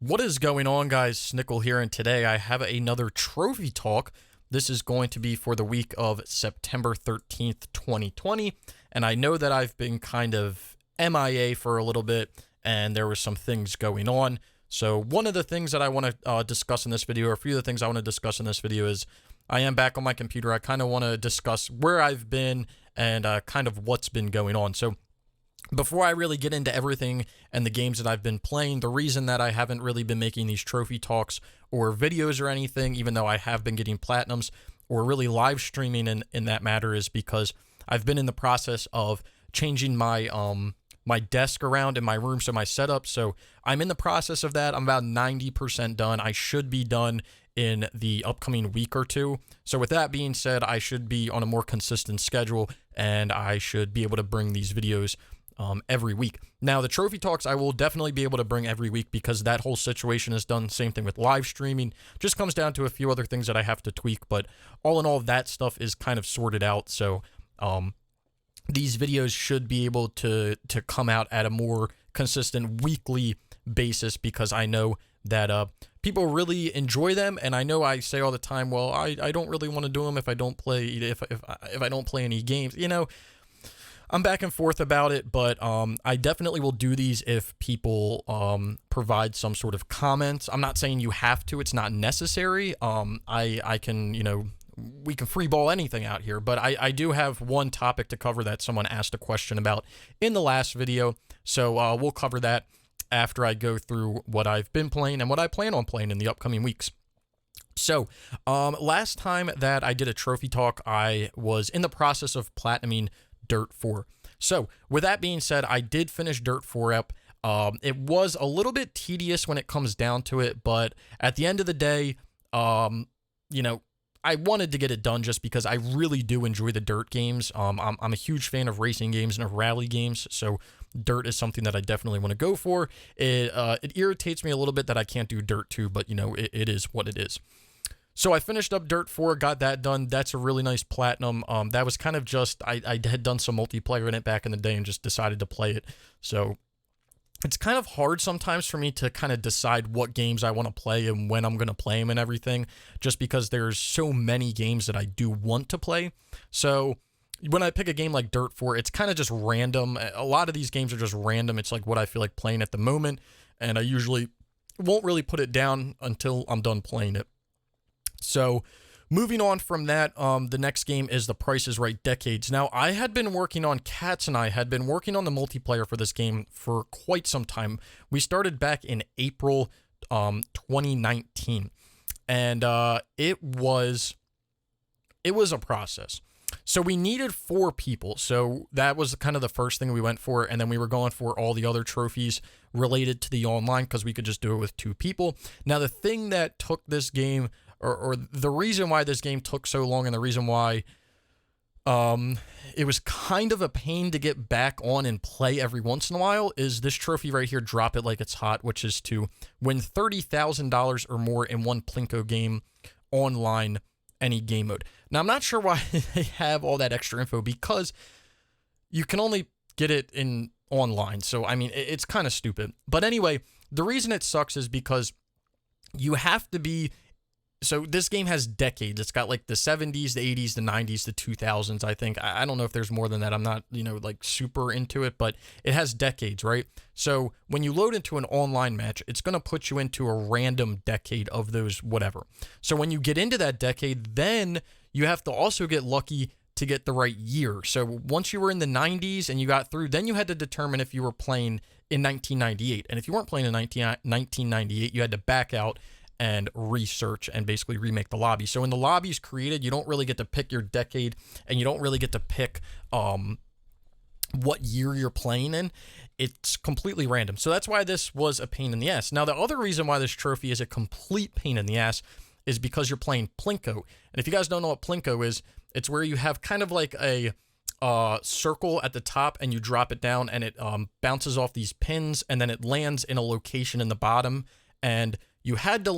What is going on, guys? Snickel here, and today I have another trophy talk. This is going to be for the week of September 13th, 2020, and I know that I've been kind of MIA for a little bit, and there were some things going on. So one of the things that I want to discuss in this video, or a few of the things I want to discuss in this video is I am back on my computer. I kind of want to discuss where I've been and kind of what's been going on. So before I really get into everything and the games that I've been playing, the reason that I haven't really been making these trophy talks or videos or anything, even though I have been getting platinums or really live streaming in that matter, is because I've been in the process of changing my my desk around in my room, so my setup. So I'm in the process of that. I'm about 90% done. I should be done in the upcoming week or two. So with that being said, I should be on a more consistent schedule, and I should be able to bring these videos every week. Now, the trophy talks I will definitely be able to bring every week because that whole situation is done. Same thing with live streaming. Just comes down to a few other things that I have to tweak, but all in all, that stuff is kind of sorted out. So these videos should be able to come out at a more consistent weekly basis because I know that people really enjoy them, and I know I say all the time, well, I don't really want to do them if I don't play if I don't play any games, you know. I'm back and forth about it, but I definitely will do these if people provide some sort of comments. I'm not saying you have to. It's not necessary. I can, you know, we can free ball anything out here, but I do have one topic to cover that someone asked a question about in the last video, so we'll cover that after I go through what I've been playing and what I plan on playing in the upcoming weeks. So, last time that I did a trophy talk, I was in the process of platinuming Dirt 4. So with that being said, I did finish Dirt 4 up. It was a little bit tedious when it comes down to it, but at the end of the day, you know, I wanted to get it done just because I really do enjoy the Dirt games. I'm a huge fan of racing games and of rally games, so Dirt is something that I definitely want to go for. It irritates me a little bit that I can't do Dirt 2, but you know, it is what it is. So I finished up Dirt 4, got that done. That's a really nice platinum. That was kind of just, I had done some multiplayer in it back in the day and just decided to play it. So it's kind of hard sometimes for me to kind of decide what games I want to play and when I'm going to play them and everything, just because there's so many games that I do want to play. So when I pick a game like Dirt 4, it's kind of just random. A lot of these games are just random. It's like what I feel like playing at the moment, and I usually won't really put it down until I'm done playing it. So moving on from that, the next game is The Price is Right Decades. Now, I had been working on, Katz and I had been working on the multiplayer for this game for quite some time. We started back in April 2019, and it was a process. So we needed 4 people. So that was kind of the first thing we went for, and then we were going for all the other trophies related to the online because we could just do it with 2 people. Now, the thing that took this game, or the reason why this game took so long, and the reason why it was kind of a pain to get back on and play every once in a while, is this trophy right here, Drop It Like It's Hot, which is to win $30,000 or more in one Plinko game online, any game mode. Now, I'm not sure why they have all that extra info, because you can only get it in online. So, I mean, it's kind of stupid. But anyway, the reason it sucks is because you have to be... So this game has decades. It's got like the 70s, the 80s, the 90s, the 2000s, I think. I don't know if there's more than that. I'm not, you know, like super into it, but it has decades, right? So when you load into an online match, it's going to put you into a random decade of those whatever. So when you get into that decade, then you have to also get lucky to get the right year. So once you were in the 90s and you got through, then you had to determine if you were playing in 1998. And if you weren't playing in 1998, you had to back out and research and basically remake the lobby. So when the lobby's created, you don't really get to pick your decade, and you don't really get to pick what year you're playing in. It's completely random. So that's why this was a pain in the ass. Now, the other reason why this trophy is a complete pain in the ass is because you're playing Plinko. And if you guys don't know what Plinko is, it's where you have kind of like a circle at the top, and you drop it down, and it bounces off these pins, and then it lands in a location in the bottom, and you had to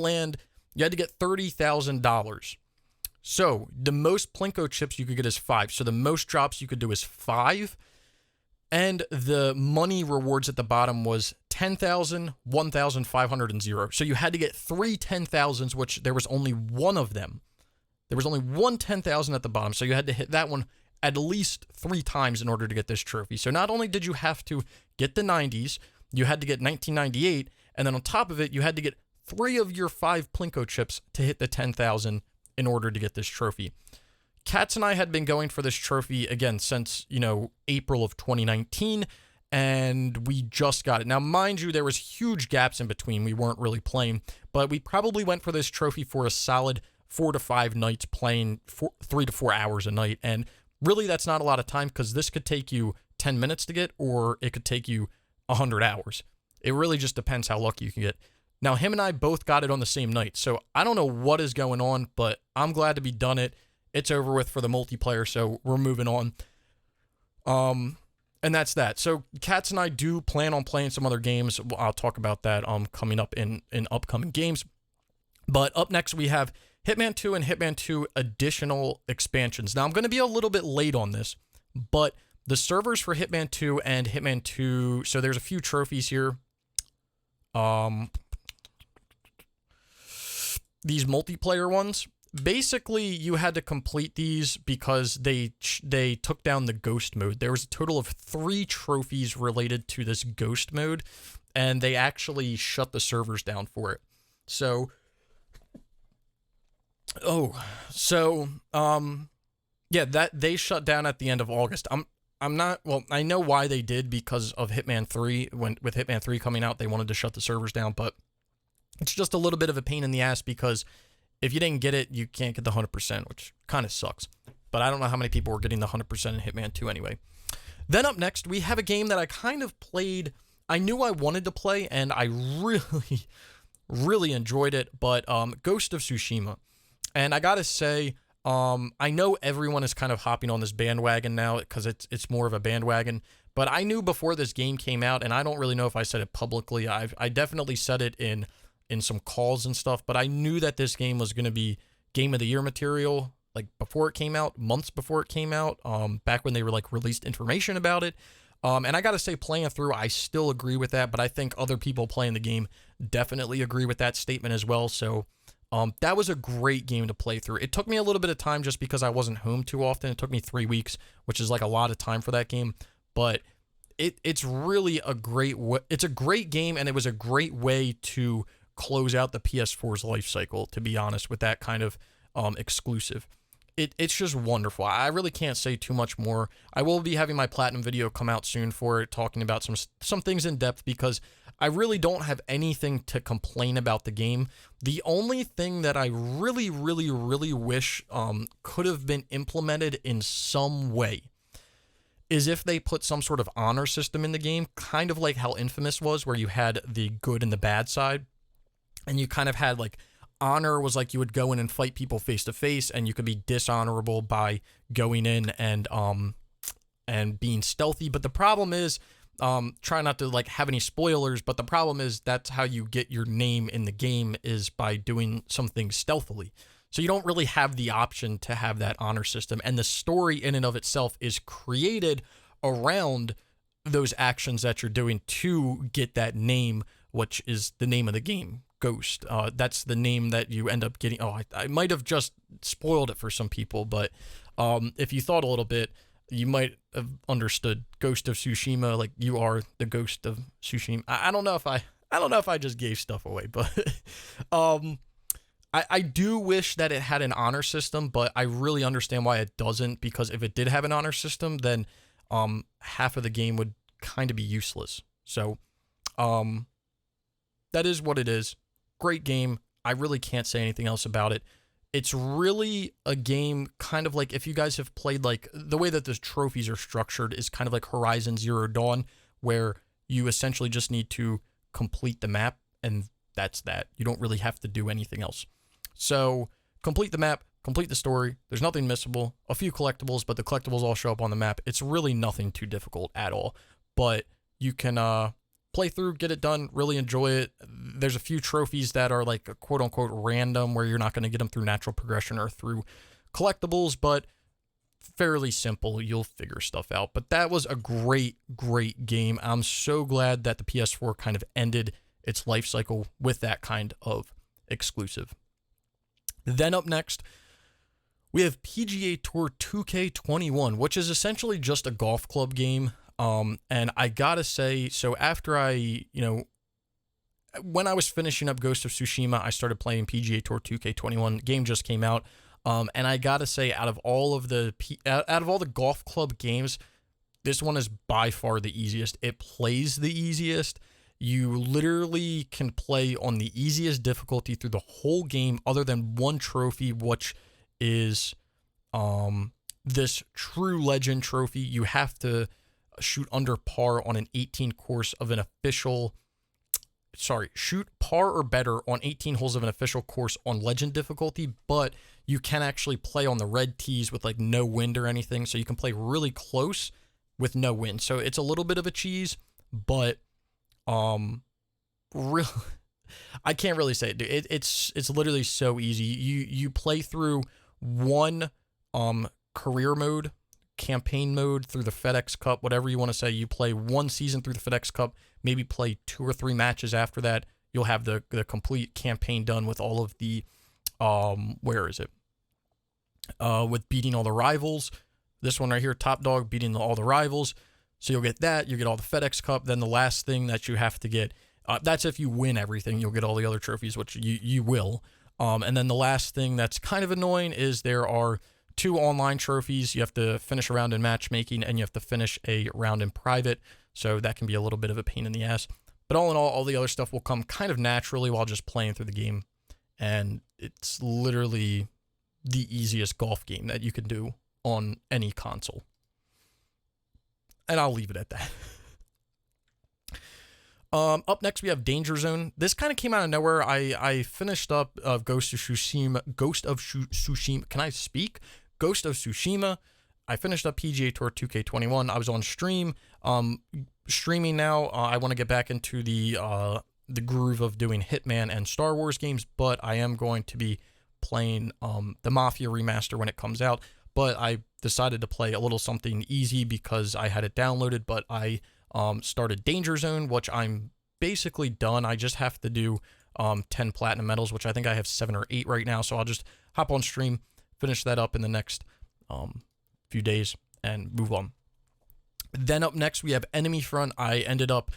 get $30,000. So the most Plinko chips you could get is 5. So the most drops you could do is 5. And the money rewards at the bottom was 10,000, 1,500, and 0. So you had to get 3 10,000s, which there was only one of them. There was only one 10,000 at the bottom, so you had to hit that one at least 3 times in order to get this trophy. So not only did you have to get the 90s, you had to get 1998, and then on top of it, you had to get 3 of your 5 Plinko chips to hit the 10,000 in order to get this trophy. Katz and I had been going for this trophy, again, since, April of 2019, and we just got it. Now, mind you, there was huge gaps in between. We weren't really playing, but we probably went for this trophy for a solid 4 to 5 nights, playing 3 to 4 hours a night, and really that's not a lot of time because this could take you 10 minutes to get, or it could take you 100 hours. It really just depends how lucky you can get. Now, him and I both got it on the same night, so I don't know what is going on, but I'm glad to be done it. It's over with for the multiplayer, so we're moving on. And that's that. So Katz and I do plan on playing some other games. I'll talk about that coming up in upcoming games. But up next, we have Hitman 2 and Hitman 2 additional expansions. Now, I'm going to be a little bit late on this, but the servers for Hitman 2 and Hitman 2, so there's a few trophies here. These multiplayer ones, basically you had to complete these because they took down the ghost mode. There was a total of 3 trophies related to this ghost mode, and they actually shut the servers down for it. So that they shut down at the end of August. I know why they did, because of Hitman 3. With Hitman 3 coming out, they wanted to shut the servers down, but it's just a little bit of a pain in the ass because if you didn't get it, you can't get the 100%, which kind of sucks. But I don't know how many people were getting the 100% in Hitman 2 anyway. Then up next, we have a game that I kind of played. I knew I wanted to play, and I really, really enjoyed it, but Ghost of Tsushima. And I gotta say, I know everyone is kind of hopping on this bandwagon now because it's more of a bandwagon, but I knew before this game came out, and I don't really know if I said it publicly. I definitely said it in some calls and stuff, but I knew that this game was going to be Game of the Year material, like before it came out, months before it came out, back when they were like released information about it. And I got to say, playing through, I still agree with that, but I think other people playing the game definitely agree with that statement as well. So that was a great game to play through. It took me a little bit of time just because I wasn't home too often. It took me 3 weeks, which is like a lot of time for that game, but it's really a great game, and it was a great way to close out the PS4's life cycle, to be honest, with that kind of exclusive. It's just wonderful. I really can't say too much more. I will be having my Platinum video come out soon for it, talking about some things in depth, because I really don't have anything to complain about the game. The only thing that I really, really, really wish could have been implemented in some way is if they put some sort of honor system in the game, kind of like how Infamous was, where you had the good and the bad side. And you kind of had like honor was like you would go in and fight people face to face, and you could be dishonorable by going in and being stealthy. But the problem is, try not to like have any spoilers, but the problem is that's how you get your name in the game, is by doing something stealthily. So you don't really have the option to have that honor system, and the story in and of itself is created around those actions that you're doing to get that name, which is the name of the game. Ghost. That's the name that you end up getting. Oh, I might have just spoiled it for some people, but if you thought a little bit, you might have understood Ghost of Tsushima. Like, you are the Ghost of Tsushima. I don't know if I just gave stuff away, but I do wish that it had an honor system, but I really understand why it doesn't, because if it did have an honor system, then half of the game would kind of be useless. So that is what it is. Great game. I really can't say anything else about it. It's really a game kind of like, if you guys have played, like, the way that the trophies are structured is kind of like Horizon Zero Dawn, where you essentially just need to complete the map, and that's that. You don't really have to do anything else. So complete the map, complete the story. There's nothing missable. A few collectibles, but the collectibles all show up on the map. It's really nothing too difficult at all, but you can play through, get it done, really enjoy it. There's a few trophies that are like a quote-unquote random, where you're not going to get them through natural progression or through collectibles, but fairly simple. You'll figure stuff out. But that was a great, great game. I'm so glad that the PS4 kind of ended its life cycle with that kind of exclusive. Then up next, we have PGA Tour 2K21, which is essentially just a golf club game. And I gotta say, so after when I was finishing up Ghost of Tsushima, I started playing PGA Tour 2K21. The game just came out. And I gotta say, out of all the golf club games, this one is by far the easiest. It plays the easiest. You literally can play on the easiest difficulty through the whole game, other than one trophy, which is this True Legend trophy. You have to shoot under par on an 18 course of an official. Shoot par or better on 18 holes of an official course on Legend difficulty, but you can actually play on the red tees with like no wind or anything, so you can play really close with no wind. So it's a little bit of a cheese, but really, I can't really say it, dude. It's literally so easy. You play through one career mode, campaign mode through the FedEx Cup, whatever you want to say. You play one season through the FedEx Cup, maybe play 2 or 3 matches after that. You'll have the complete campaign done with all of the with beating all the rivals. This one right here, Top Dog, beating all the rivals. So you'll get that. You get all the FedEx Cup. Then the last thing that you have to get, that's if you win everything. You'll get all the other trophies, which you will. And then the last thing that's kind of annoying is there are 2 online trophies. You have to finish a round in matchmaking, and you have to finish a round in private. So that can be a little bit of a pain in the ass. But all in all the other stuff will come kind of naturally while just playing through the game. And it's literally the easiest golf game that you can do on any console. And I'll leave it at that. Up next, we have Danger Zone. This kind of came out of nowhere. I finished up Ghost of Tsushima. Can I speak? Ghost of Tsushima. I finished up PGA Tour 2K21. I was on stream. Streaming now. I want to get back into the groove of doing Hitman and Star Wars games, but I am going to be playing the Mafia remaster when it comes out. But I decided to play a little something easy because I had it downloaded, but I started Danger Zone, which I'm basically done. I just have to do 10 platinum medals, which I think I have 7 or 8 right now. So I'll just hop on stream, finish that up in the next few days, and move on. Then up next, we have Enemy Front. I ended up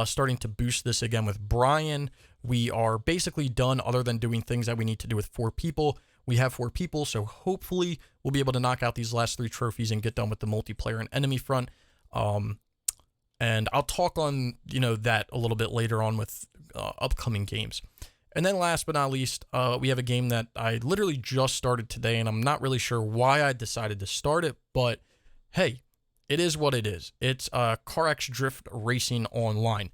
starting to boost this again with Brian. We are basically done other than doing things that we need to do with 4 people. We have 4 people, so hopefully we'll be able to knock out these last 3 trophies and get done with the multiplayer and Enemy Front. And I'll talk on, that a little bit later on with upcoming games. And then last but not least, we have a game that I literally just started today, and I'm not really sure why I decided to start it, but hey, it is what it is. It's CarX Drift Racing Online.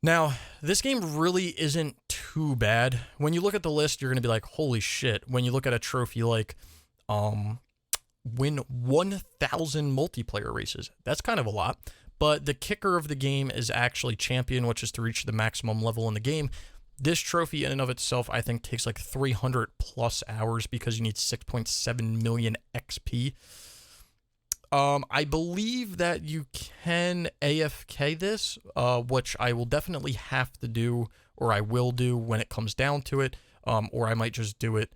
Now, this game really isn't too bad. When you look at the list, you're going to be like, holy shit. When you look at a trophy like win 1,000 multiplayer races, that's kind of a lot. But the kicker of the game is actually champion, which is to reach the maximum level in the game. This trophy in and of itself, I think, takes like 300 plus hours because you need 6.7 million XP. I believe that you can AFK this, which I will definitely have to do, or I will do when it comes down to it, or I might just do it,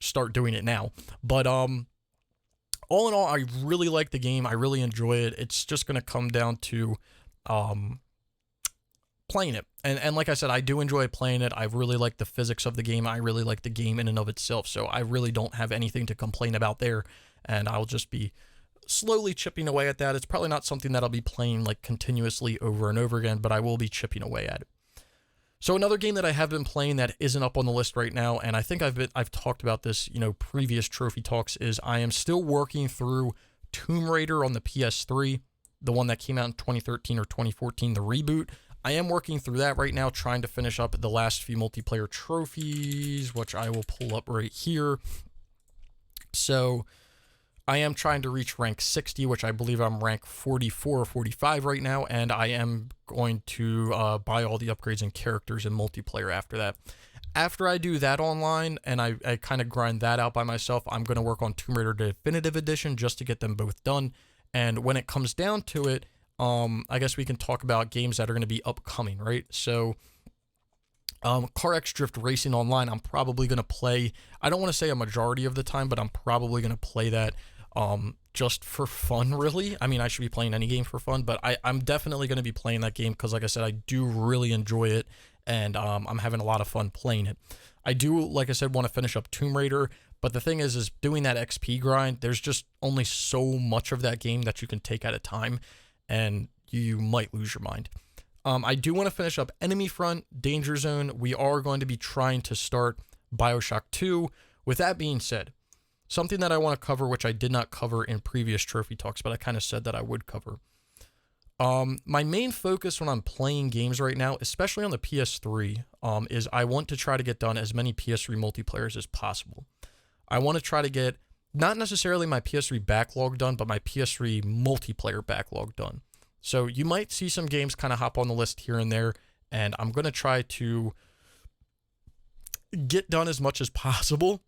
start doing it now. But all in all, I really like the game. I really enjoy it. It's just going to come down to playing it. And like I said, I do enjoy playing it. I really like the physics of the game. I really like the game in and of itself. So I really don't have anything to complain about there. And I'll just be slowly chipping away at that. It's probably not something that I'll be playing like continuously over and over again, but I will be chipping away at it. So another game that I have been playing that isn't up on the list right now, and I think I've talked about this, previous trophy talks, is I am still working through Tomb Raider on the PS3, the one that came out in 2013 or 2014, the reboot. I am working through that right now, trying to finish up the last few multiplayer trophies, which I will pull up right here. So I am trying to reach rank 60, which I believe I'm rank 44 or 45 right now, and I am going to buy all the upgrades and characters in multiplayer after that. After I do that online and I kind of grind that out by myself, I'm going to work on Tomb Raider Definitive Edition just to get them both done. And when it comes down to it, I guess we can talk about games that are going to be upcoming, right? So, CarX Drift Racing Online, I'm probably going to play. I don't want to say a majority of the time, but I'm probably going to play that just for fun, really. I mean, I should be playing any game for fun, but I'm definitely going to be playing that game because, like I said, I do really enjoy it, and I'm having a lot of fun playing it. I do, like I said, want to finish up Tomb Raider, but the thing is doing that XP grind, there's just only so much of that game that you can take at a time, and you might lose your mind. I do want to finish up Enemy Front, Danger Zone. We are going to be trying to start BioShock 2. With that being said, something that I want to cover, which I did not cover in previous trophy talks, but I kind of said that I would cover. My main focus when I'm playing games right now, especially on the PS3, is I want to try to get done as many PS3 multiplayers as possible. I want to try to get, not necessarily my PS3 backlog done, but my PS3 multiplayer backlog done. So you might see some games kind of hop on the list here and there, and I'm going to try to get done as much as possible.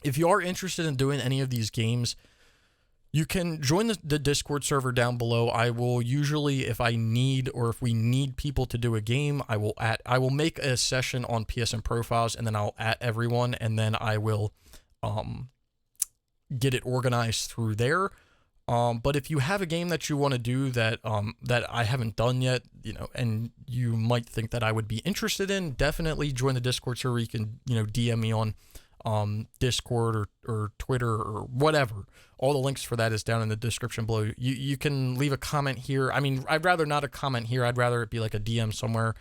If you are interested in doing any of these games, you can join the Discord server down below. I will usually, if I need or if we need people to do a game, I will make a session on PSN Profiles, and then I'll at everyone, and then I will get it organized through there. But if you have a game that you want to do that I haven't done yet, and you might think that I would be interested in, definitely join the Discord server. You can, DM me on Discord or Twitter or whatever. All the links for that is down in the description below. You can leave a comment here. I mean, I'd rather not a comment here. I'd rather it be like a DM somewhere.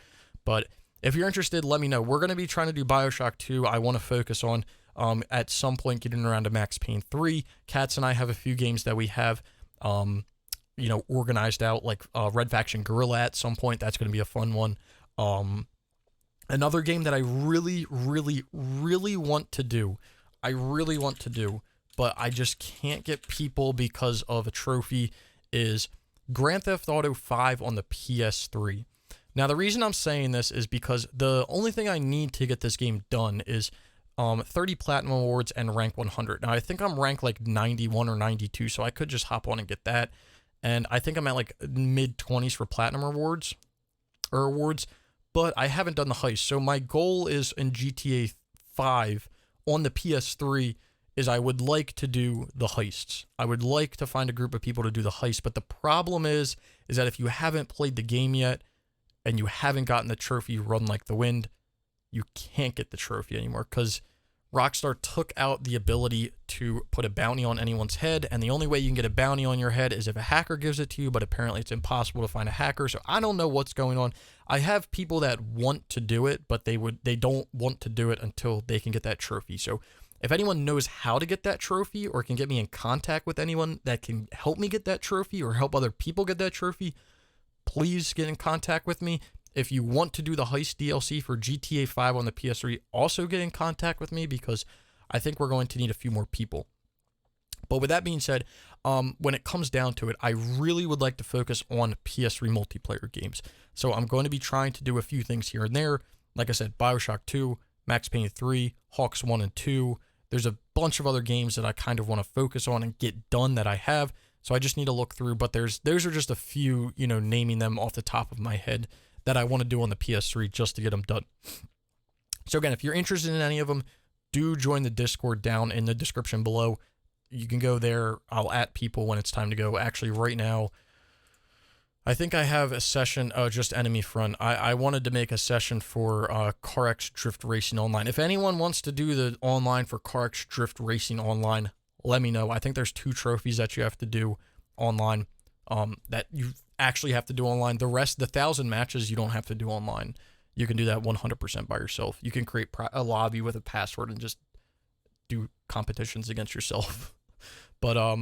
But if you're interested, let me know. We're going to be trying to do BioShock 2. I want to focus on at some point getting around to Max Payne 3. Katz and I have a few games that we have organized out, like Red Faction Guerrilla at some point. That's going to be a fun one. Another game that I really, really, really want to do, but I just can't get people because of a trophy, is Grand Theft Auto 5 on the PS3. Now, the reason I'm saying this is because the only thing I need to get this game done is 30 Platinum Awards and rank 100. Now, I think I'm ranked like 91 or 92, so I could just hop on and get that. And I think I'm at like mid-20s for Platinum awards, but I haven't done the heist. So my goal is in GTA 5 on the PS3 is I would like to do the heists. I would like to find a group of people to do the heist, but the problem is that if you haven't played the game yet and you haven't gotten the trophy Run Like the Wind, you can't get the trophy anymore because Rockstar took out the ability to put a bounty on anyone's head, and the only way you can get a bounty on your head is if a hacker gives it to you, but apparently it's impossible to find a hacker, so I don't know what's going on. I have people that want to do it, but they don't want to do it until they can get that trophy. So if anyone knows how to get that trophy or can get me in contact with anyone that can help me get that trophy or help other people get that trophy, please get in contact with me. If you want to do the heist DLC for GTA 5 on the PS3, also get in contact with me because I think we're going to need a few more people. But with that being said, when it comes down to it, I really would like to focus on PS3 multiplayer games. So I'm going to be trying to do a few things here and there. Like I said, BioShock 2, Max Payne 3, Hawks 1 and 2. There's a bunch of other games that I kind of want to focus on and get done that I have. So I just need to look through. But those are just a few, naming them off the top of my head that I want to do on the PS3 just to get them done. So again, if you're interested in any of them, do join the Discord down in the description below. You can go there. I'll at people when it's time to go. Actually, right now, I think I have a session, just Enemy Front. I wanted to make a session for CarX Drift Racing Online. If anyone wants to do the online for CarX Drift Racing Online, let me know. I think there's 2 trophies that you have to do online, that you actually have to do online. The rest, the 1,000 matches, you don't have to do online. You can do that 100% by yourself. You can create a lobby with a password and just do competitions against yourself. But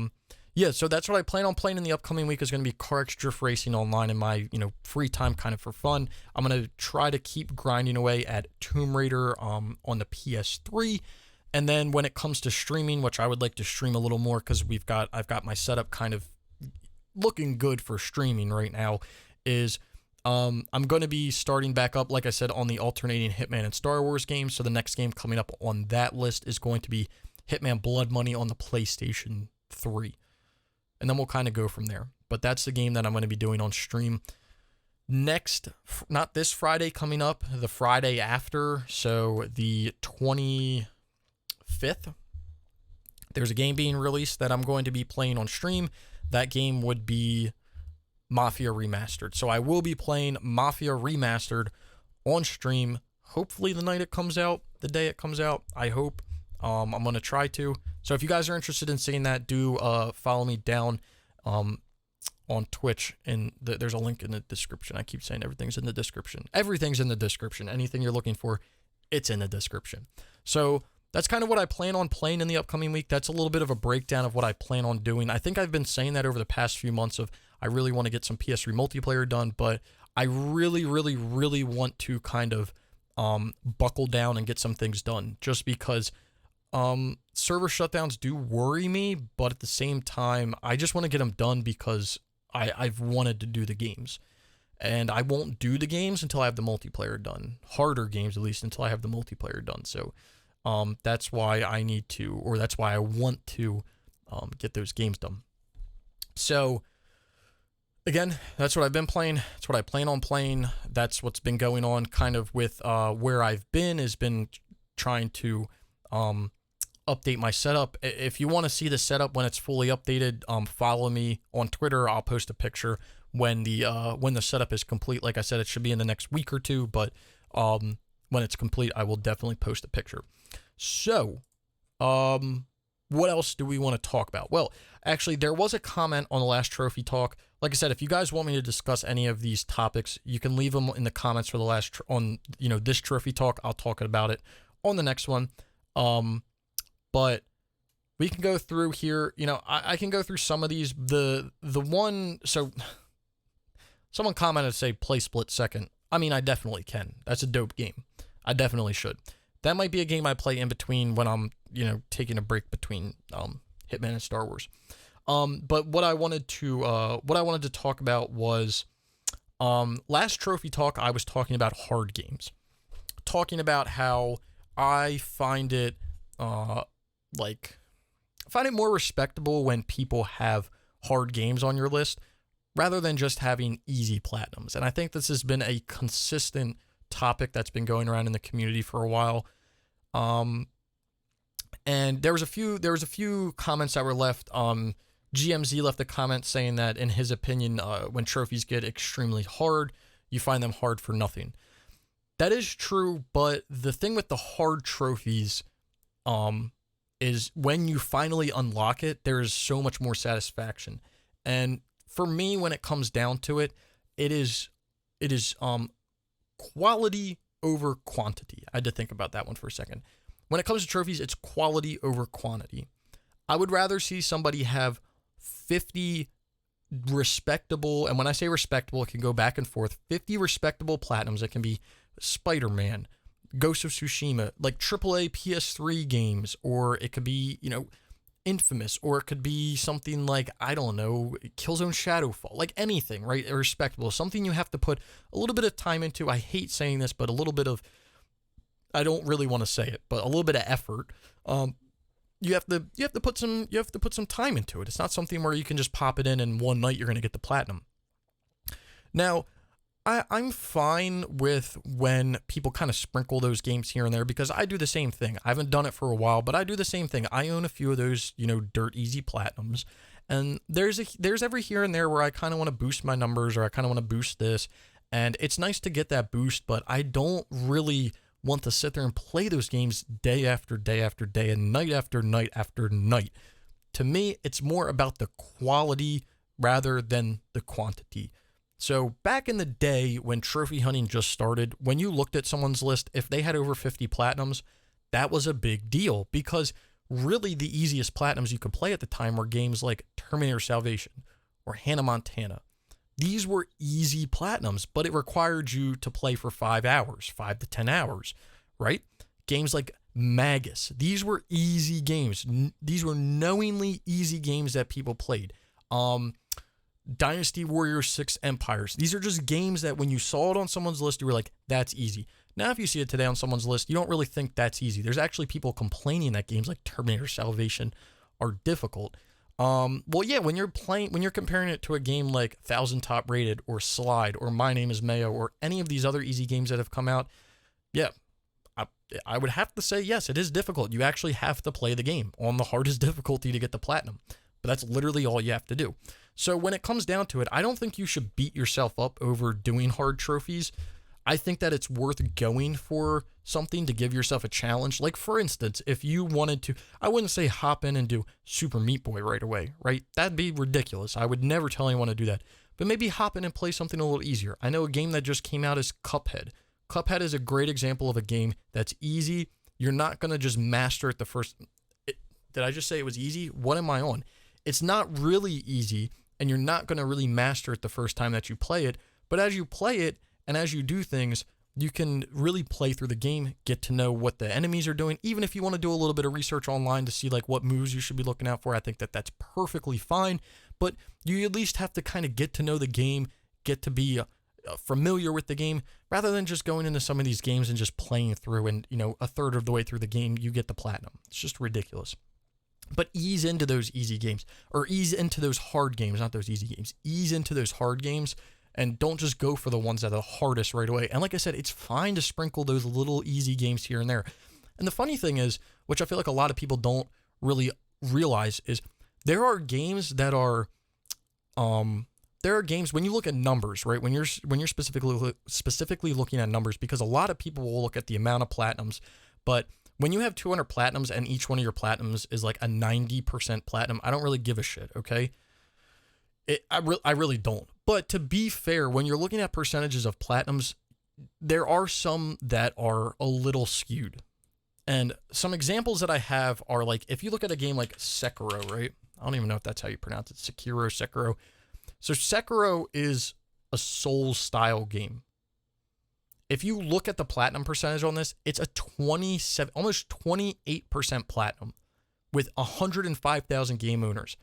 yeah, so that's what I plan on playing in the upcoming week is going to be CarX Drift Racing Online in my free time, kind of for fun. I'm going to try to keep grinding away at Tomb Raider on the PS3. And then when it comes to streaming, which I would like to stream a little more because I've got my setup kind of looking good for streaming right now, is I'm going to be starting back up, like I said, on the alternating Hitman and Star Wars games. So the next game coming up on that list is going to be Hitman Blood Money on the PlayStation 3. And then we'll kind of go from there. But that's the game that I'm going to be doing on stream next, not this Friday coming up, the Friday after. So the 25th, there's a game being released that I'm going to be playing on stream. That game would be Mafia Remastered. So I will be playing Mafia Remastered on stream, hopefully the night it comes out, the day it comes out, I hope. I'm going to try to. So if you guys are interested in seeing that, do follow me down on Twitch, and there's a link in the description. I keep saying everything's in the description. Everything's in the description. Anything you're looking for, it's in the description. So that's kind of what I plan on playing in the upcoming week. That's a little bit of a breakdown of what I plan on doing. I think I've been saying that over the past few months of I really want to get some PS3 multiplayer done, but I really, really, really want to kind of buckle down and get some things done, just because server shutdowns do worry me, but at the same time, I just want to get them done because I've wanted to do the games. And I won't do the games until I have the multiplayer done. Harder games, at least, until I have the multiplayer done. So that's why I need to, or that's why I want to get those games done. So again, that's what I've been playing. That's what I plan on playing. That's what's been going on kind of with where I've been, has been trying to update my setup. If you want to see the setup when it's fully updated, follow me on Twitter. I'll post a picture when the setup is complete. Like I said, it should be in the next week or two, but when it's complete, I will definitely post a picture. So, what else do we want to talk about? Well, actually, there was a comment on the last Trophy Talk. Like I said, if you guys want me to discuss any of these topics, you can leave them in the comments for the last this Trophy Talk. I'll talk about it on the next one. But we can go through here. I can go through some of these. The one, so someone commented, say play Split Second. I mean, I definitely can. That's a dope game. I definitely should. That might be a game I play in between when I'm, taking a break between Hitman and Star Wars. But what I wanted to talk about was last Trophy Talk. I was talking about hard games, talking about how I find it more respectable when people have hard games on your list rather than just having easy platinums. And I think this has been a consistent topic that's been going around in the community for a while. And there was a few comments that were left. GMZ left a comment saying that in his opinion, when trophies get extremely hard, you find them hard for nothing. That is true, but the thing with the hard trophies is when you finally unlock it, there is so much more satisfaction. And for me, when it comes down to it, it is quality over quantity. I had to think about that one for a second. When it comes to trophies, it's quality over quantity. I would rather see somebody have 50 respectable, and when I say respectable, it can go back and forth, 50 respectable platinums. It can be Spider-Man, Ghost of Tsushima, like AAA PS3 games, or it could be, Infamous, or it could be something like, I don't know, Killzone Shadowfall, like anything, right? Respectable, something you have to put a little bit of time into. I hate saying this, but a little bit of, I don't really want to say it, but a little bit of effort. You have to put some time into it. It's not something where you can just pop it in and one night you're going to get the platinum. Now, I'm fine with when people kind of sprinkle those games here and there, because I do the same thing. I haven't done it for a while, but I do the same thing. I own a few of those, dirt easy platinums, and there's every here and there where I kind of want to boost my numbers, or I kind of want to boost this, and it's nice to get that boost, but I don't really want to sit there and play those games day after day after day and night after night after night. To me, it's more about the quality rather than the quantity. So back in the day when trophy hunting just started, when you looked at someone's list, if they had over 50 platinums, that was a big deal, because really the easiest platinums you could play at the time were games like Terminator Salvation or Hannah Montana. These were easy platinums, but it required you to play for 5 hours, 5 to 10 hours, right? Games like Magus, these were easy games. These were knowingly easy games that people played. Dynasty Warriors 6 Empires. These are just games that when you saw it on someone's list, you were like, that's easy. Now, if you see it today on someone's list, you don't really think that's easy. There's actually people complaining that games like Terminator Salvation are difficult. Well, yeah, when you're comparing it to a game like 1000 Top Rated or Slide or My Name is Mayo or any of these other easy games that have come out, yeah, I would have to say, yes, it is difficult. You actually have to play the game on the hardest difficulty to get the platinum. But that's literally all you have to do. So when it comes down to it, I don't think you should beat yourself up over doing hard trophies. I think that it's worth going for something to give yourself a challenge. Like, for instance, if you wanted to, I wouldn't say hop in and do Super Meat Boy right away, right? That'd be ridiculous. I would never tell anyone to do that. But maybe hop in and play something a little easier. I know a game that just came out is Cuphead. Cuphead is a great example of a game that's easy. You're not going to just master it the first... Did I just say it was easy? What am I on? It's not really easy, and you're not going to really master it the first time that you play it. But as you play it, and as you do things, you can really play through the game, get to know what the enemies are doing. Even if you want to do a little bit of research online to see like what moves you should be looking out for, I think that that's perfectly fine. But you at least have to kind of get to know the game, get to be familiar with the game, rather than just going into some of these games and just playing through and, you know, a third of the way through the game, you get the platinum. It's just ridiculous. But ease into those easy games, or ease into those hard games, not those easy games. Ease into those hard games, and don't just go for the ones that are the hardest right away. And like I said, it's fine to sprinkle those little easy games here and there. And the funny thing is, which I feel like a lot of people don't really realize, is there are games that are, there are games when you look at numbers, right? When you're specifically looking at numbers, because a lot of people will look at the amount of platinums, but when you have 200 platinums and each one of your platinums is like a 90% platinum, I don't really give a shit, okay? I really don't. But to be fair, when you're looking at percentages of platinums, there are some that are a little skewed. And some examples that I have are like, if you look at a game like Sekiro, right? I don't even know if that's how you pronounce it. Sekiro. So Sekiro is a Souls-style game. If you look at the platinum percentage on this, it's a 27, almost 28% platinum with 105,000 game owners.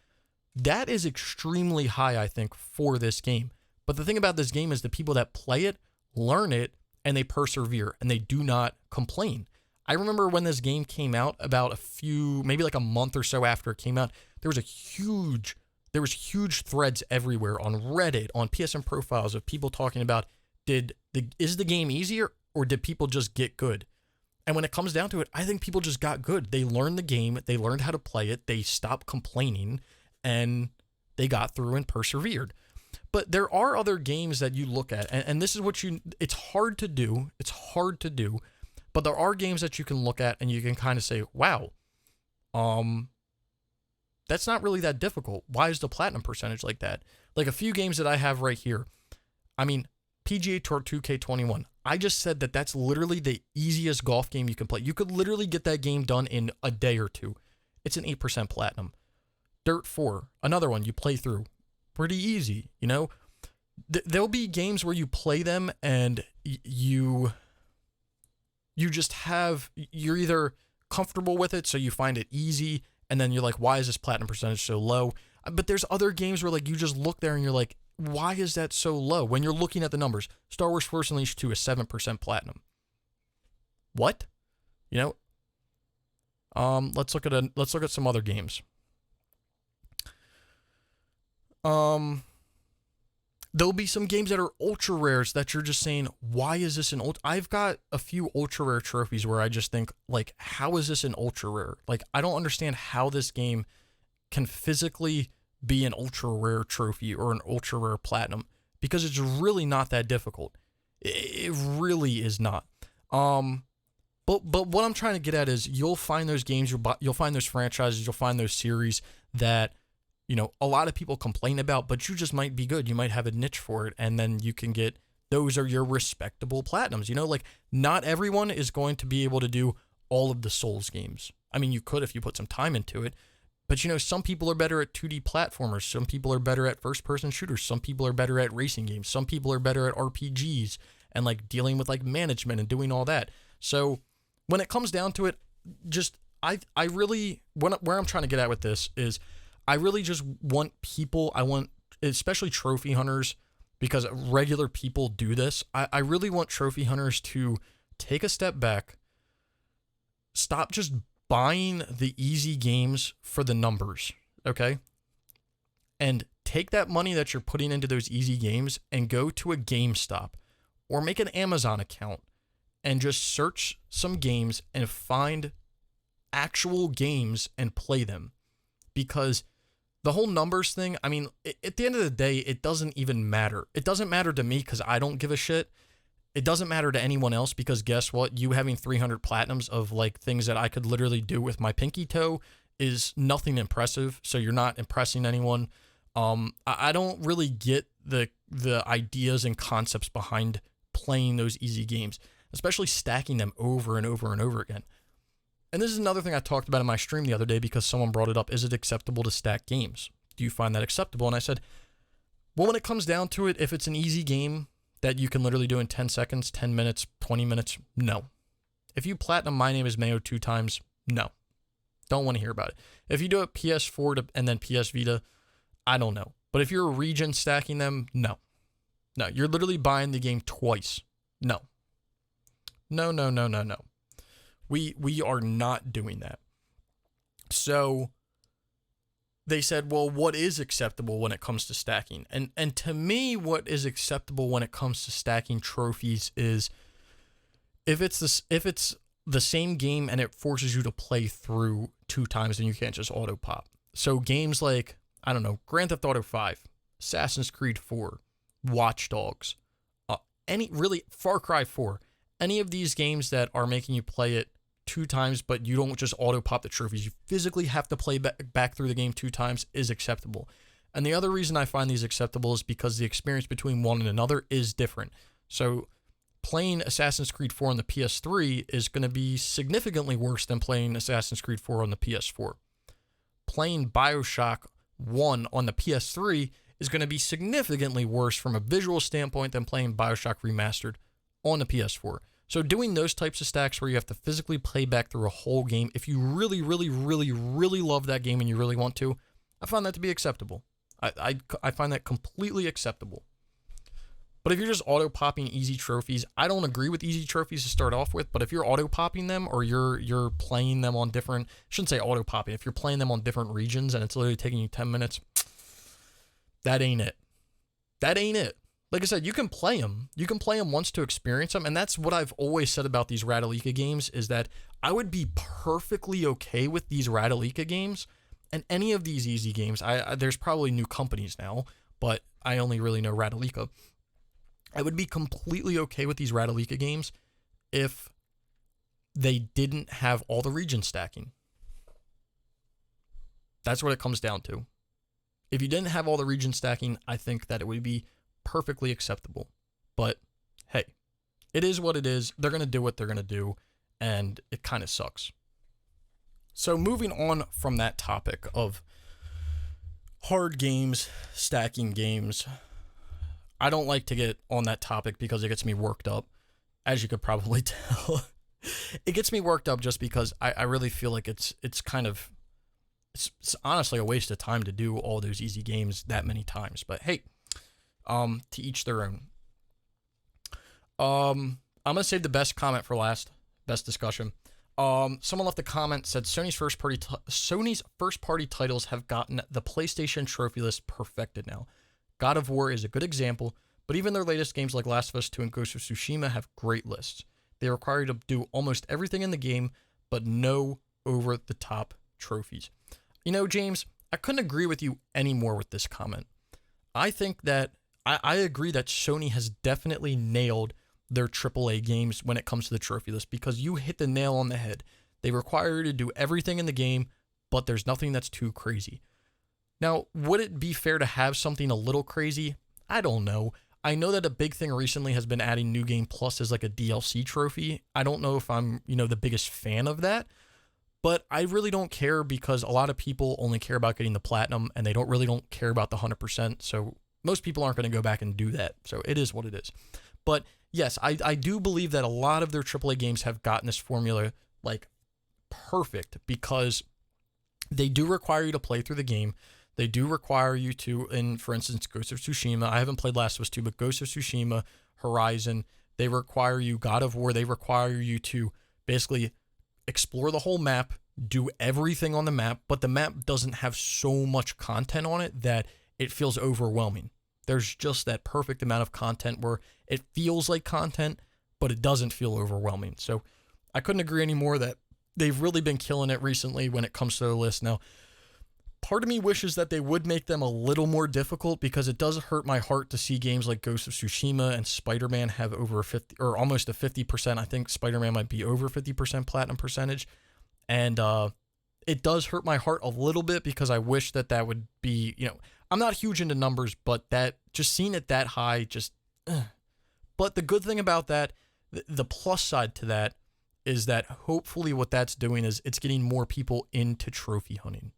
That is extremely high, I think, for this game. But the thing about this game is the people that play it, learn it, and they persevere, and they do not complain. I remember when this game came out, about maybe like a month or so after it came out, there was huge threads everywhere on Reddit, on PSN profiles of people talking about, is the game easier or did people just get good? And when it comes down to it, I think people just got good. They learned the game, they learned how to play it, they stopped complaining, and they got through and persevered. But there are other games that you look at, and this is what it's hard to do, but there are games that you can look at and you can kind of say, wow, that's not really that difficult. Why is the platinum percentage like that? Like a few games that I have right here. I mean, PGA Tour 2K21. I just said that that's literally the easiest golf game you can play. You could literally get that game done in a day or two. It's an 8% platinum. Dirt 4, another one you play through. Pretty easy, you know? There'll be games where you play them and you're either comfortable with it, so you find it easy, and then you're like, why is this platinum percentage so low? But there's other games where like you just look there and you're like, why is that so low? When you're looking at the numbers, Star Wars Force Unleashed 2 is 7% platinum. What? You know? Let's look at some other games. There'll be some games that are ultra rares that you're just saying, why is this an ultra? I've got a few ultra rare trophies where I just think, like, how is this an ultra rare? Like, I don't understand how this game can physically be an ultra rare trophy or an ultra rare platinum, because it's really not that difficult. It really is not. But what I'm trying to get at is you'll find those games, you'll find those franchises, you'll find those series that, you know, a lot of people complain about, but you just might be good. You might have a niche for it, and then you can get, those are your respectable platinums. You know, like, not everyone is going to be able to do all of the Souls games. I mean, you could if you put some time into it, but, you know, some people are better at 2D platformers. Some people are better at first-person shooters. Some people are better at racing games. Some people are better at RPGs and, like, dealing with, like, management and doing all that. So when it comes down to it, just, I really, where I'm trying to get at with this is, I really just want people, I want especially trophy hunters, because regular people do this. I really want trophy hunters to take a step back, stop just buying the easy games for the numbers, okay? And take that money that you're putting into those easy games and go to a GameStop or make an Amazon account and just search some games and find actual games and play them. Because the whole numbers thing, I mean, at the end of the day, it doesn't even matter. It doesn't matter to me because I don't give a shit. It doesn't matter to anyone else because guess what? You having 300 platinums of like things that I could literally do with my pinky toe is nothing impressive. So you're not impressing anyone. I don't really get the ideas and concepts behind playing those easy games, especially stacking them over and over and over again. And this is another thing I talked about in my stream the other day because someone brought it up. Is it acceptable to stack games? Do you find that acceptable? And I said, well, when it comes down to it, if it's an easy game that you can literally do in 10 seconds, 10 minutes, 20 minutes, no. If you platinum My Name is Mayo 2 times, no. Don't want to hear about it. If you do it PS4 and then PS Vita, I don't know. But if you're a region stacking them, no. No, you're literally buying the game twice. No. No. We are not doing that. So they said, well, what is acceptable when it comes to stacking? And to me, what is acceptable when it comes to stacking trophies is if it's the same game and it forces you to play through 2 times, then you can't just auto pop. So games like, I don't know, Grand Theft Auto 5, Assassin's Creed 4, Watch Dogs, Far Cry 4, any of these games that are making you play it 2 times, but you don't just auto pop the trophies, you physically have to play back through the game 2 times, is acceptable. And the other reason I find these acceptable is because the experience between one and another is different. So playing Assassin's Creed 4 on the PS3 is going to be significantly worse than playing Assassin's Creed 4 on the PS4. Playing BioShock 1 on the PS3 is going to be significantly worse from a visual standpoint than playing BioShock Remastered on the PS4. So doing those types of stacks where you have to physically play back through a whole game, if you really, really, really, really love that game and you really want to, I find that to be acceptable. I find that completely acceptable. But if you're just auto-popping easy trophies, I don't agree with easy trophies to start off with, but if you're auto-popping them or you're playing them on different, I shouldn't say auto-popping, if you're playing them on different regions and it's literally taking you 10 minutes, that ain't it. That ain't it. Like I said, you can play them. You can play them once to experience them, and that's what I've always said about these Radalika games, is that I would be perfectly okay with these Radalika games and any of these easy games. There's probably new companies now, but I only really know Radalika. I would be completely okay with these Radalika games if they didn't have all the region stacking. That's what it comes down to. If you didn't have all the region stacking, I think that it would be perfectly acceptable. But hey, it is what it is. They're going to do what they're going to do, and it kind of sucks. So moving on from that topic of hard games, stacking games, I don't like to get on that topic because it gets me worked up, as you could probably tell. It gets me worked up just because I really feel like it's honestly a waste of time to do all those easy games that many times. But hey, to each their own. I'm gonna save the best comment for last. Best discussion. Someone left a comment, said Sony's first party titles have gotten the PlayStation trophy list perfected now. God of War is a good example, but even their latest games like Last of Us 2 and Ghost of Tsushima have great lists. They require you to do almost everything in the game, but no over-the-top trophies. You know, James, I couldn't agree with you anymore with this comment. I think that I agree that Sony has definitely nailed their AAA games when it comes to the trophy list, because you hit the nail on the head. They require you to do everything in the game, but there's nothing that's too crazy. Now, would it be fair to have something a little crazy? I don't know. I know that a big thing recently has been adding New Game Plus as like a DLC trophy. I don't know if I'm, the biggest fan of that, but I really don't care because a lot of people only care about getting the platinum and they don't care about the 100%. So most people aren't going to go back and do that. So it is what it is. But yes, I do believe that a lot of their AAA games have gotten this formula like perfect because they do require you to play through the game. They do require you to, in, for instance, Ghost of Tsushima. I haven't played Last of Us 2, but Ghost of Tsushima, Horizon, they require you, God of War, they require you to basically explore the whole map, do everything on the map, but the map doesn't have so much content on it that it feels overwhelming. There's just that perfect amount of content where it feels like content, but it doesn't feel overwhelming. So I couldn't agree anymore that they've really been killing it recently when it comes to the list. Now, part of me wishes that they would make them a little more difficult, because it does hurt my heart to see games like Ghost of Tsushima and Spider-Man have over 50 or almost a 50%. I think Spider-Man might be over 50% platinum percentage. And it does hurt my heart a little bit, because I wish that that would be, I'm not huge into numbers, but that just seeing it that high, just, But the good thing about that, the plus side to that, is that hopefully what that's doing is it's getting more people into trophy hunting.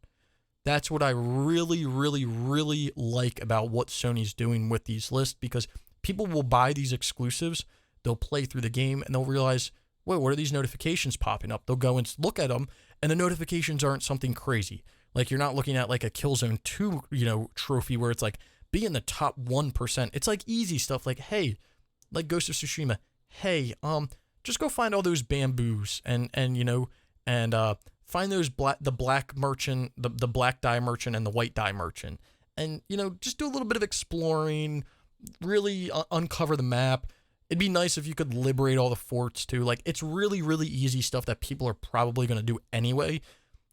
That's what I really, really, really like about what Sony's doing with these lists, because people will buy these exclusives, they'll play through the game, and they'll realize, wait, what are these notifications popping up? They'll go and look at them, and the notifications aren't something crazy. Like, you're not looking at like a Killzone 2, trophy where it's like, be in the top 1%. It's like easy stuff like, hey, like Ghost of Tsushima, hey, just go find all those bamboos and find those the black merchant, the black dye merchant and the white dye merchant. And, just do a little bit of exploring, really uncover the map. It'd be nice if you could liberate all the forts too. Like, it's really, really easy stuff that people are probably going to do anyway.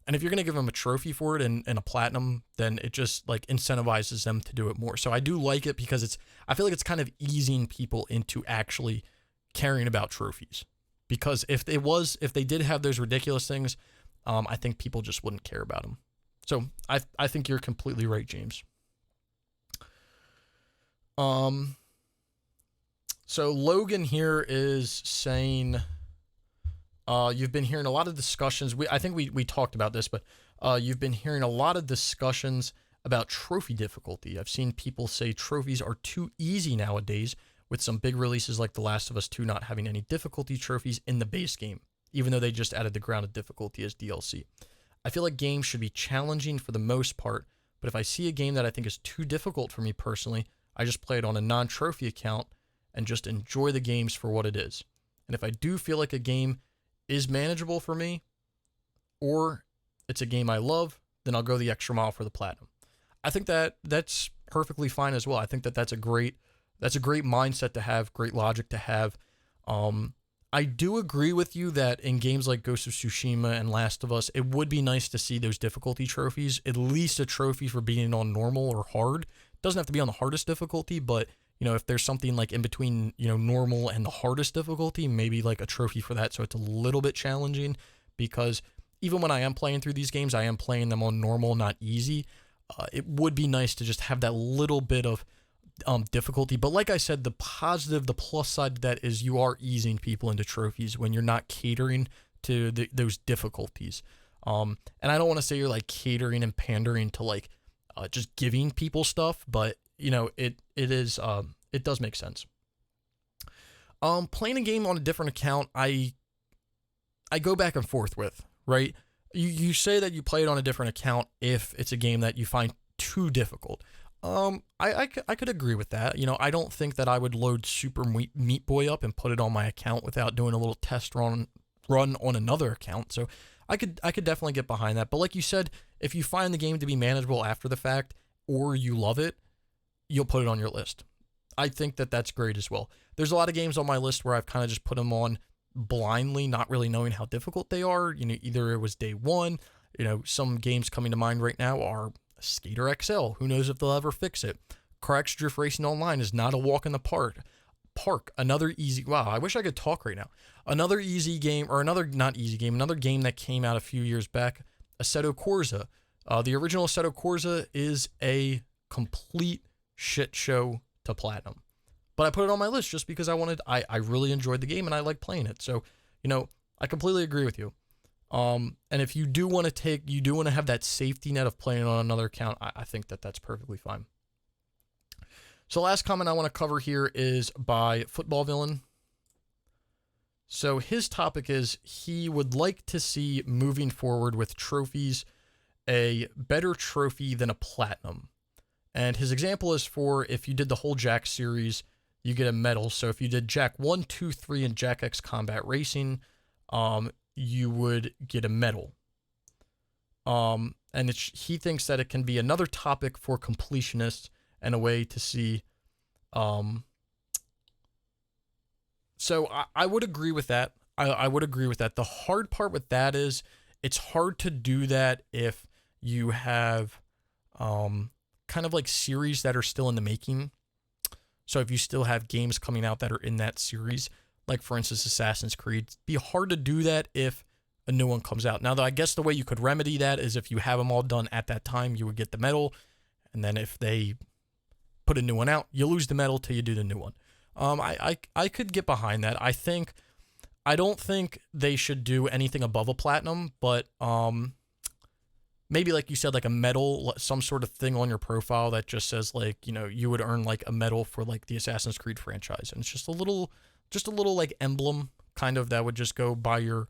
And if you're going to give them a trophy for it and a platinum, then it just like incentivizes them to do it more. So I do like it, because I feel like it's kind of easing people into actually caring about trophies. Because if they did have those ridiculous things, I think people just wouldn't care about them. So I think you're completely right, James. So Logan here is saying, you've been hearing a lot of discussions. I think we talked about this, but you've been hearing a lot of discussions about trophy difficulty. I've seen people say trophies are too easy nowadays, with some big releases like The Last of Us 2 not having any difficulty trophies in the base game, even though they just added the grounded difficulty as DLC. I feel like games should be challenging for the most part, but if I see a game that I think is too difficult for me personally, I just play it on a non-trophy account and just enjoy the games for what it is. And if I do feel like a game is manageable for me, or it's a game I love, then I'll go the extra mile for the platinum. I think that that's perfectly fine as well. I think that that's a great mindset to have, great logic to have. I do agree with you that in games like Ghost of Tsushima and Last of Us, it would be nice to see those difficulty trophies, at least a trophy for being on normal or hard. It doesn't have to be on the hardest difficulty, but if there's something like in between, normal and the hardest difficulty, maybe like a trophy for that, so it's a little bit challenging, because even when I am playing through these games, I am playing them on normal, not easy. It would be nice to just have that little bit of difficulty. But like I said, the plus side to that is you are easing people into trophies when you're not catering to those difficulties. And I don't want to say you're like catering and pandering to like just giving people stuff, but it does make sense. Playing a game on a different account, I go back and forth with, right? You say that you play it on a different account if it's a game that you find too difficult. I could agree with that. I don't think that I would load Super Meat Boy up and put it on my account without doing a little test run on another account. So I could definitely get behind that. But like you said, if you find the game to be manageable after the fact, or you love it, you'll put it on your list. I think that that's great as well. There's a lot of games on my list where I've kind of just put them on blindly, not really knowing how difficult they are. Either it was day one. Some games coming to mind right now are Skater XL. Who knows if they'll ever fix it? CarX Drift Racing Online is not a walk in the park. Another easy. Wow, I wish I could talk right now. Another easy game, or another not easy game. Another game that came out a few years back. Assetto Corsa. The original Assetto Corsa is a complete shit show to platinum, but I put it on my list just because I really enjoyed the game and I like playing it. So, I completely agree with you. And if you do want to have that safety net of playing on another account, I think that that's perfectly fine. So last comment I want to cover here is by Football Villain. So his topic is he would like to see moving forward with trophies a better trophy than a platinum. And his example is for if you did the whole Jack series, you get a medal. So if you did Jack 1, 2, 3, and Jack X Combat Racing, you would get a medal. And he thinks that it can be another topic for completionists and a way to see. So I would agree with that. I would agree with that. The hard part with that is it's hard to do that if you have kind of like series that are still in the making. So if you still have games coming out that are in that series, like for instance Assassin's Creed, it'd be hard to do that if a new one comes out. Now, I guess the way you could remedy that is if you have them all done at that time, you would get the medal, and then if they put a new one out, you lose the medal till you do the new one. I could get behind that. I don't think they should do anything above a platinum, but maybe like you said, like a medal, some sort of thing on your profile that just says like, you know, you would earn like a medal for like the Assassin's Creed franchise, and it's just a little like emblem kind of that would just go by your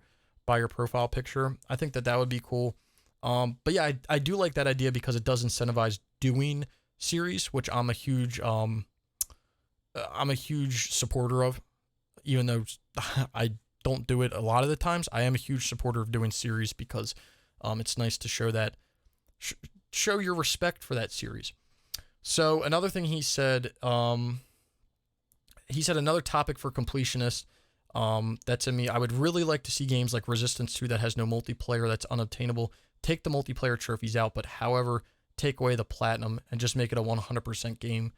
profile picture. I think that would be cool. But yeah, I do like that idea because it does incentivize doing series, which I'm a huge supporter of, even though I don't do it a lot of the times. I am a huge supporter of doing series because it's nice to show that show your respect for that series. So another thing he said another topic for completionists, that's in me. I would really like to see games like Resistance 2 that has no multiplayer, that's unobtainable. Take the multiplayer trophies out, but however, take away the platinum and just make it a 100% game.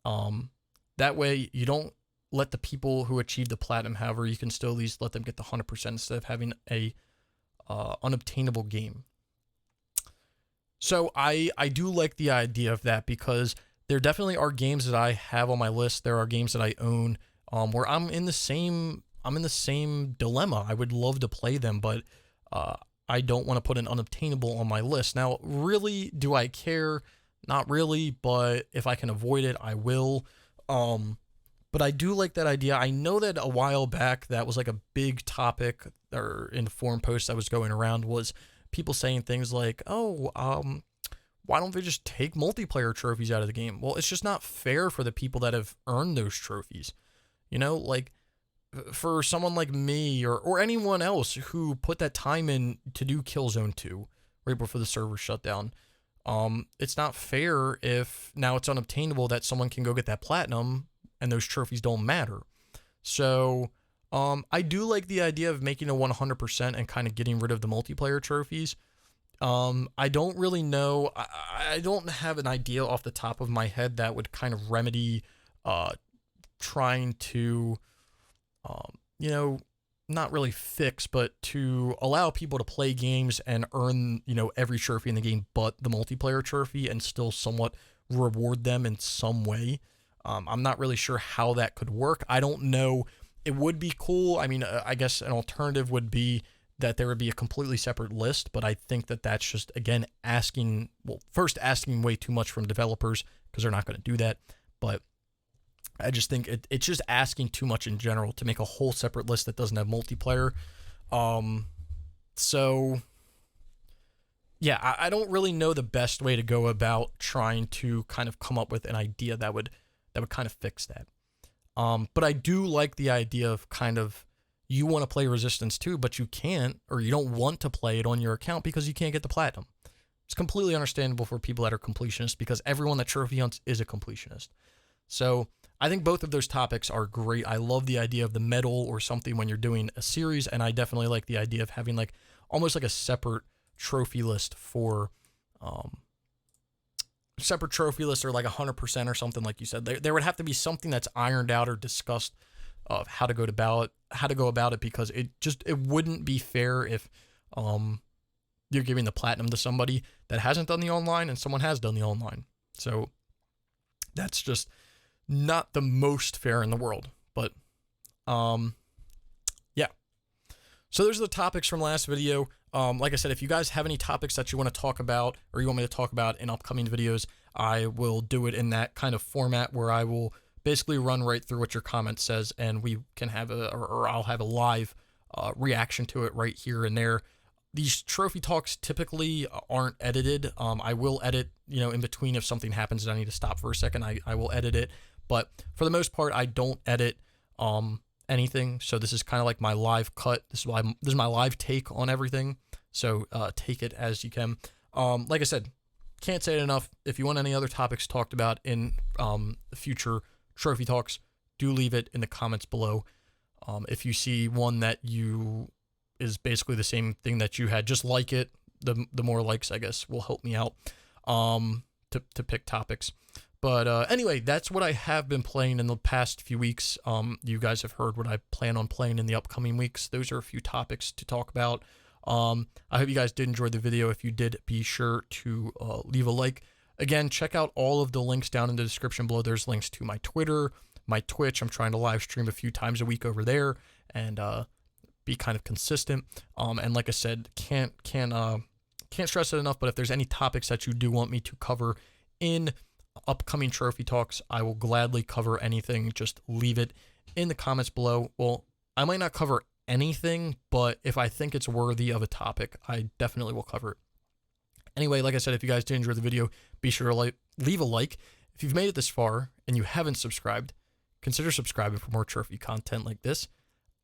That way you don't let the people who achieve the platinum, however, you can still at least let them get the 100% instead of having a unobtainable game. So I do like the idea of that because there definitely are games that I have on my list. There are games that I own where I'm in the same dilemma. I would love to play them, but I don't want to put an unobtainable on my list. Now, really, do I care? Not really, but if I can avoid it, I will. But I do like that idea. I know that a while back that was like a big topic, or in the forum posts that was going around, was people saying things like, why don't they just take multiplayer trophies out of the game? Well, it's just not fair for the people that have earned those trophies. You know, like for someone like me or anyone else who put that time in to do Killzone 2 right before the server shut down. It's not fair if now it's unobtainable that someone can go get that platinum and those trophies don't matter. So I do like the idea of making a 100% and kind of getting rid of the multiplayer trophies. I don't really know. I don't have an idea off the top of my head that would kind of remedy trying to, not really fix, but to allow people to play games and earn, every trophy in the game but the multiplayer trophy and still somewhat reward them in some way. I'm not really sure how that could work. I don't know. It would be cool. I mean, I guess an alternative would be that there would be a completely separate list, but I think that that's just, again, asking way too much from developers because they're not going to do that. But I just think it's just asking too much in general to make a whole separate list that doesn't have multiplayer. So yeah, I don't really know the best way to go about trying to kind of come up with an idea that would kind of fix that. But I do like the idea of kind of, you want to play Resistance 2, but you can't, or you don't want to play it on your account because you can't get the platinum. It's completely understandable for people that are completionists because everyone that trophy hunts is a completionist. So I think both of those topics are great. I love the idea of the medal or something when you're doing a series, and I definitely like the idea of having like almost like a separate trophy list for or like 100% or something like you said. There would have to be something that's ironed out or discussed of how to go about it because it wouldn't be fair if you're giving the platinum to somebody that hasn't done the online and someone has done the online. So that's just not the most fair in the world. But yeah. So those are the topics from last video. Like I said, if you guys have any topics that you want to talk about or you want me to talk about in upcoming videos, I will do it in that kind of format where I will basically run right through what your comment says, and we can have I'll have a live reaction to it right here and there. these trophy talks typically aren't edited. I will edit, in between if something happens and I need to stop for a second, I will edit it. But for the most part, I don't edit anything. So this is kind of like my live cut. This is my live take on everything. So take it as you can. Like I said, can't say it enough. If you want any other topics talked about in future trophy talks, do leave it in the comments below. If you see one that is basically the same thing that you had, just like it. The more likes, I guess, will help me out to pick topics. But anyway, that's what I have been playing in the past few weeks. You guys have heard what I plan on playing in the upcoming weeks. Those are a few topics to talk about. I hope you guys did enjoy the video. If you did, be sure to leave a like. Again, check out all of the links down in the description below. There's links to my Twitter, my Twitch. I'm trying to live stream a few times a week over there and be kind of consistent. And like I said, can't stress it enough, but if there's any topics that you do want me to cover in upcoming trophy talks, I will gladly cover anything. Just leave it in the comments below. Well, I might not cover anything, but if I think it's worthy of a topic, I definitely will cover it. Anyway, like I said, if you guys did enjoy the video, be sure to leave a like. If you've made it this far and you haven't subscribed, consider subscribing for more trophy content like this.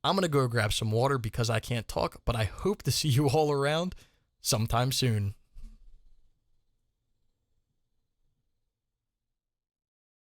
I'm going to go grab some water because I can't talk, but I hope to see you all around sometime soon.